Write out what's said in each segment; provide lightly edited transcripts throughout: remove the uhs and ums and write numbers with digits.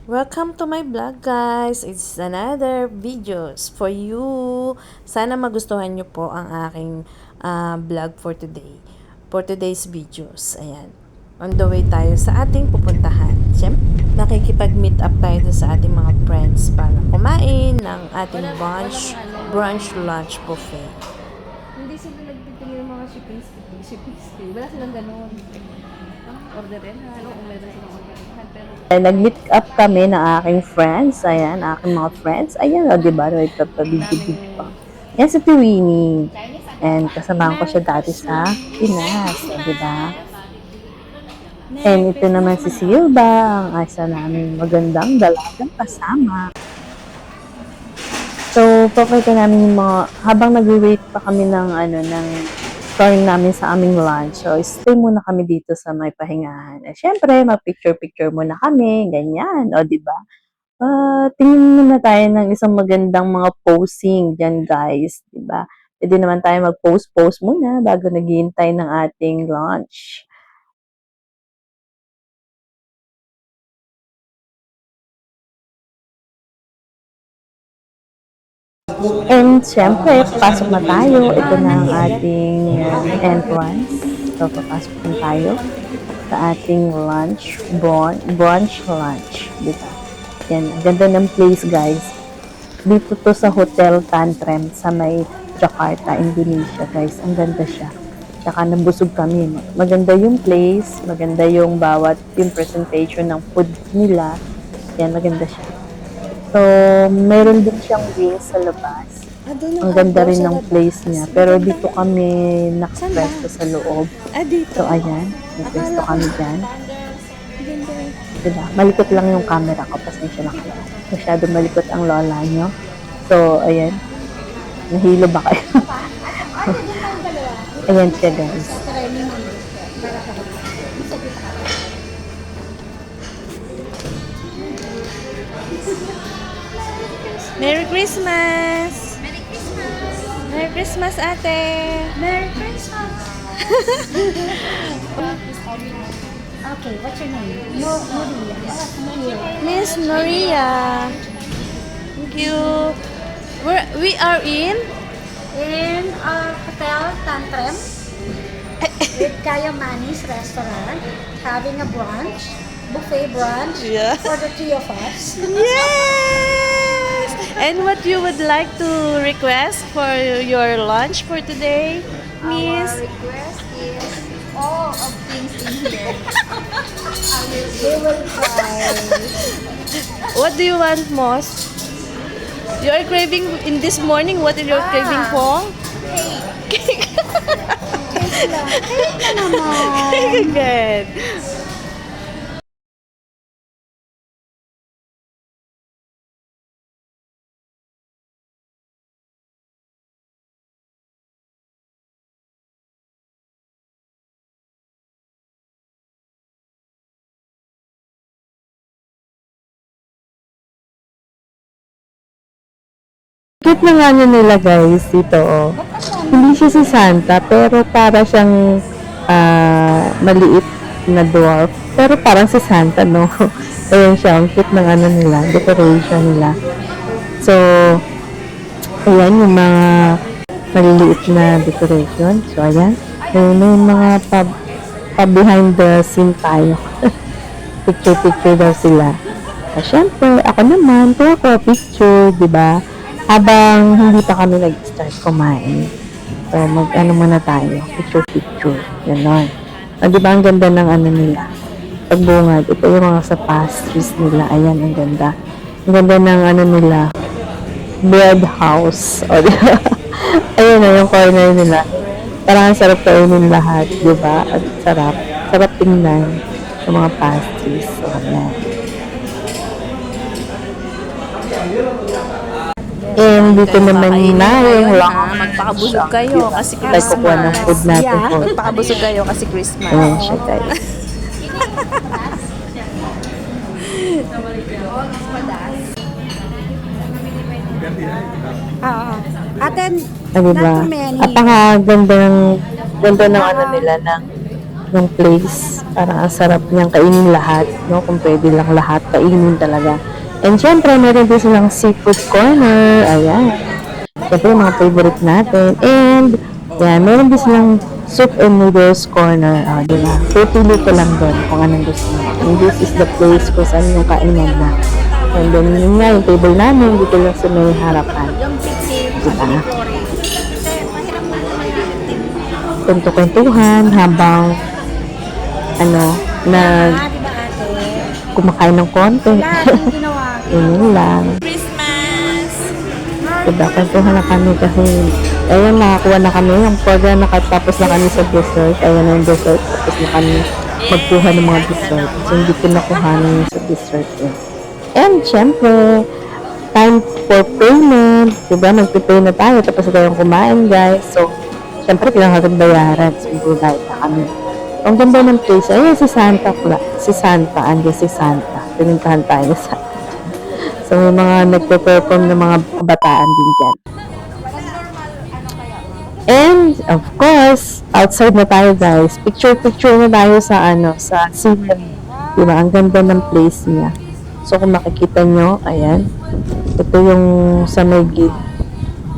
Welcome to my vlog guys. It's another videos for you. Sana magustuhan nyo po ang aking vlog for today. For today's videos. Ayan. On the way tayo sa ating pupuntahan. Siyempre, makikipag-meet up tayo sa ating mga friends para kumain ng ating brunch lunch buffet. Hindi sila nagtitingin ng mga shipping fee. Wala silang ganun. Orderin ha, kung meron silang orderin. Pero Nag-meet up kami ng aking friends. Ayan, aking mga friends. Ayan, o, diba? Nagpapabigibig pa. Yan si Tiwini. And kasamahan ko siya dati sa Pinas. O, diba? And ito naman si Silva, ang isa namin magandang dalagang kasama. So, papakita namin yung mga, habang nag-wait pa kami ng turn namin sa aming lunch. So, stay muna kami dito sa may pahingahan. Eh, syempre, mag-picture-picture muna kami, ganyan, o, diba? Tingin muna tayo ng isang magandang mga posing dyan, guys, diba? Pwede naman tayo mag-post-post muna bago naghihintay ng ating lunch. And syempre, pasok na tayo. Ito na ang ating entrance. So, papasok na tayo sa ating lunch, brunch lunch. Dito. Yan, ang ganda ng place, guys. Dito to sa Hotel Tantrem sa may Jakarta, Indonesia, guys. Ang ganda siya. Tsaka nabusog kami. Maganda yung place, maganda yung yung presentation ng food nila. Yan, maganda siya. So, meron din siyang wings sa labas. Ang ganda rin ng place niya. Pero dito kami nakapresto sa loob. Dito. So, ayan. Nakapresto kami dyan. Diba? Malikot lang yung camera ko. Pasensya na kayo. Masyado malikot ang lola nyo. So, ayan. Nahilo ba kayo? Ayan siya, guys. Merry Christmas! Merry Christmas! Merry Christmas, ate! Merry Christmas! Okay, what's your name? Maria. Miss Maria. Thank you. We are in? In Hotel Tantrem with Kaya Mani's restaurant, having a buffet brunch Yeah. for the three of us. Yes! And what you would like to request for your lunch for today, Miss? Our request is all of things in here. We will try. What do you want most? You are craving in this morning. What are you craving for? Cake na naman. Good. Cute na nga niya nila, guys. Dito, oh. Hindi siya si Santa, pero para siyang maliit na dwarf. Pero parang si Santa, no? Ayan siya. Ang cute ng nila, decoration nila. So, ayan yung mga maliliit na decoration. So, ayan. Ayan yung mga behind the scene tayo. Picture-picture daw sila. So, syempre, ako naman, kaya ko picture, di ba? Habang hindi pa kami nag-start kumain. So, mag-ano muna tayo. Picture-picture. Ganon. O, di ba ang ganda ng nila? Pagbungad. Ito yung mga sa pastries nila. Ayan, ang ganda. Ang ganda ng nila. Bread house. O, di ba? Ayan na yung corner nila. Parang sarap kainin lahat. Di ba? At sarap. Sarap tingnan yung mga pastries. So, ayan. And dito naman na yung lunch. Magpakabusog kayo kasi Tayo kukuha ng food natin. Yeah, magpakabusog kayo kasi Christmas. Ayan siya, guys. Ate, Ah, diba? not too many. At ang ganda ng nila ng ng place. Parang ang sarap niyang kainin lahat, no? Kung pwede lang lahat, kainin talaga. And syempre, meron din silang seafood corner. Ayan. Syempre, yung mga favorite natin. And, yan, meron din silang soup and noodles corner. Diba? Pipili ko lang doon kung anong gusto mo. And this is the place kung saan yung kainan na. And then, yun nga, yung table namin, dito lang sa may harapan. Diba? Kwentuhan habang kumakain ng konti. Yun lang. Christmas! Diba, kwentuhan na kami kasi ayun, nakakuha na kami yung pagka nakatapos na kami sa dessert. Ayun na yung dessert. Tapos na kami magkuha ng mga dessert. So, hindi ko nakuha na sa dessert yun. And, syempre, time for payment. Diba, nagpipay na tayo. Tapos na tayong kumain, guys. So, syempre, kailangan bayaran. So, provide na kami. Ang ganda ng place. Ayun, si Santa. Andiyan si Santa. Pinintahan tayo sa so, may mga nagpe-perform ng mga kabataan din dyan. And, of course, outside na tayo, guys. Picture na tayo sa scenery. Diba? Ang ganda ng place niya. So, kung makikita nyo, ayan. Ito yung sa may gate,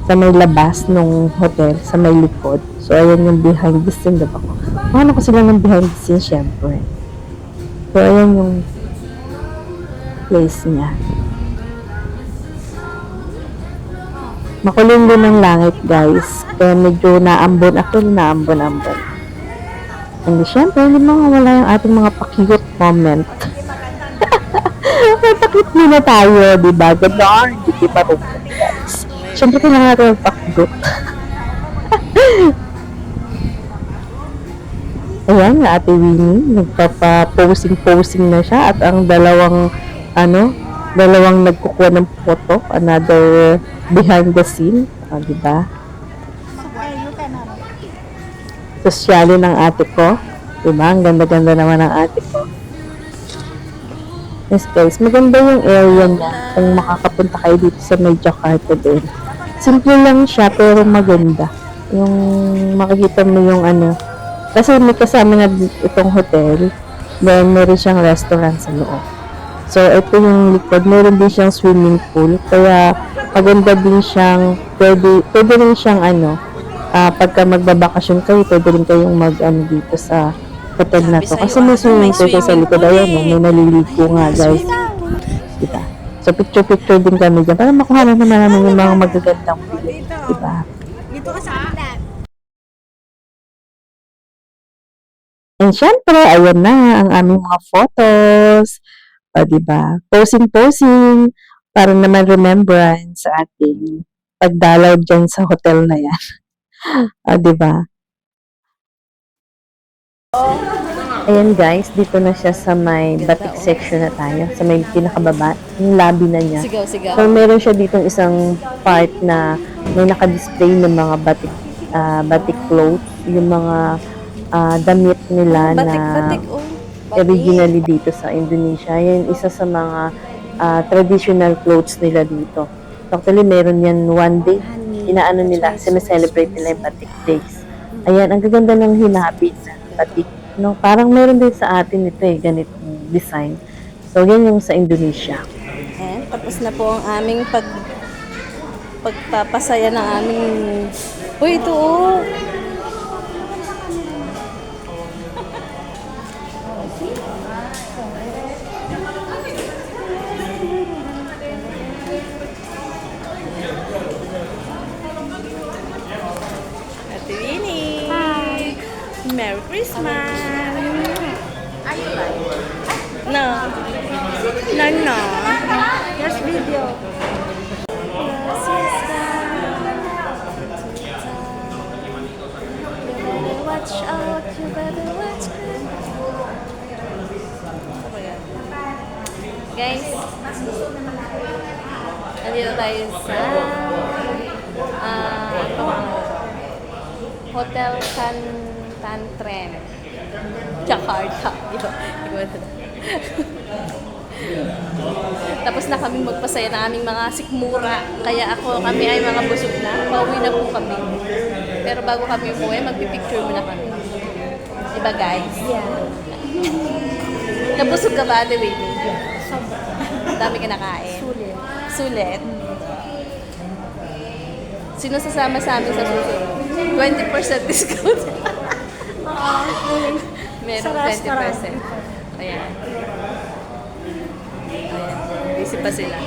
sa may labas ng hotel, sa may likod. So, ayan yung behind the scene, diba ko? Ano ko sila ng behind the scene, syempre. So, ayan yung place niya. Makulimlim ng langit, guys. Kaya medyo naambon. Actually, naambon. And syempre, hindi mawawala yung ating mga pa-cute moment. May pa-cute muna tayo, diba? Good Lord, hindi pa rin, guys. Syempre, kailangan natin mag-pa-cute. Ayan, nga Ate Winnie. Nagpapa-posing na siya. At ang dalawang nagkukuha ng photo. Another behind the scene. Diba? Sosyali ng ate ko. Diba? Ang ganda-ganda naman ng ate ko. Yes guys, maganda yung area niya. Kung makakapunta kayo dito sa may Jakarta din. Simple lang siya pero maganda. Yung makikita mo yung kasi may kasama na itong hotel. Then meron siyang restaurant sa loob. So, ito yung likod. Meron din siyang swimming pool. Kaya, maganda din siyang, pwede rin siyang pagka magbabakasyon kayo, pwede rin kayong dito sa hotel na to. Kasi may swimming pool sa likod. Ayan, may naliligo nga, guys. Diba? So, picture din kami dyan. Para makuha na naman namin yung mga magagandang video. Diba? Dito ka sa akin. And syempre, ayan na ang aming mga photos. Diba? Posing para naman remembrance sa ating pagdalaw dyan sa hotel na yan. Diba? Ayan guys, dito na siya sa may batik section na tayo. Sa may pinakababa, yung lobby na niya. Sigaw. So, meron siya ditong isang part na may nakadisplay ng mga batik clothes, yung mga damit nila Batik, oh. originally dito sa Indonesia. Yan isa sa mga traditional clothes nila dito. Actually, meron yan one day. Inaano nila, sineselebrate nila yung Batik Days. Ayan, ang gaganda ng hinapit na batik. No? Parang meron din sa atin ito ganitong design. So, yan yung sa Indonesia. And tapos na po ang aming pagpapasaya ng aming... Uy, ito oh! Ate Winnie! Hi! Merry Christmas! Are you live? No. No. There's video. Watch out, you better watch out. Guys, nandito tayo sa Hotel Tantren, Jakarta. Tapos na kami magpasaya ng aming mga sikmura. Kaya kami ay mga busog na. Pauwi na po kami. Pero bago kami umuwi, magpipicture muna kami. ba guys? Yeah. Nabusog ka ba, Ate Winnie? Sobra. Dami ka nakain. Sulit. Sulit. Sino sasama sa amin sa susunod? 20% discount. Meron Sa 20%. restaurant. Ayan. Ayan. Busy pa sila.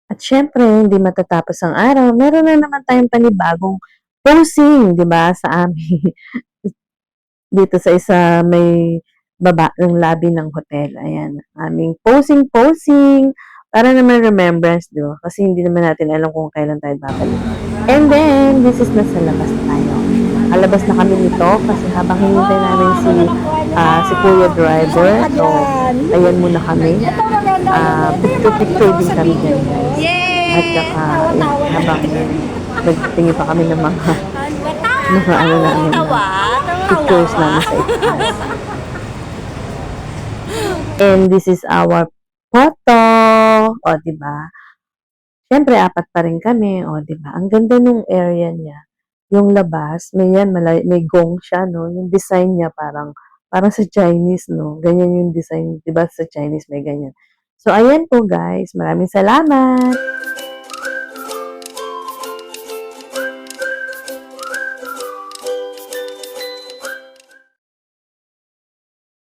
At syempre, hindi matatapos ang araw. Meron na naman tayong panibagong posing, di ba, sa amin. Dito sa isa may baba ng lobby ng hotel. Ayan, aming posing para naman remembrance, di ba? Kasi hindi naman natin alam kung kailan tayo babalik. And then, this is nasa labas tayo. Alabas na kami nito kasi habang hinintay namin si Kuya Driver. So, ayan muna kami. Picture din kami dyan. At saka, ayan, habang nagtingin pa kami ng mga ano namin, pictures namin sa itaas. And this is our photo. O, diba? Siyempre, 4 pa rin kami. O, diba? Ang ganda nung area niya. Yung labas, may gong siya, no? Yung design niya parang sa Chinese, no? Ganyan yung design, diba? Sa Chinese may ganyan. So, ayan po, guys. Maraming salamat!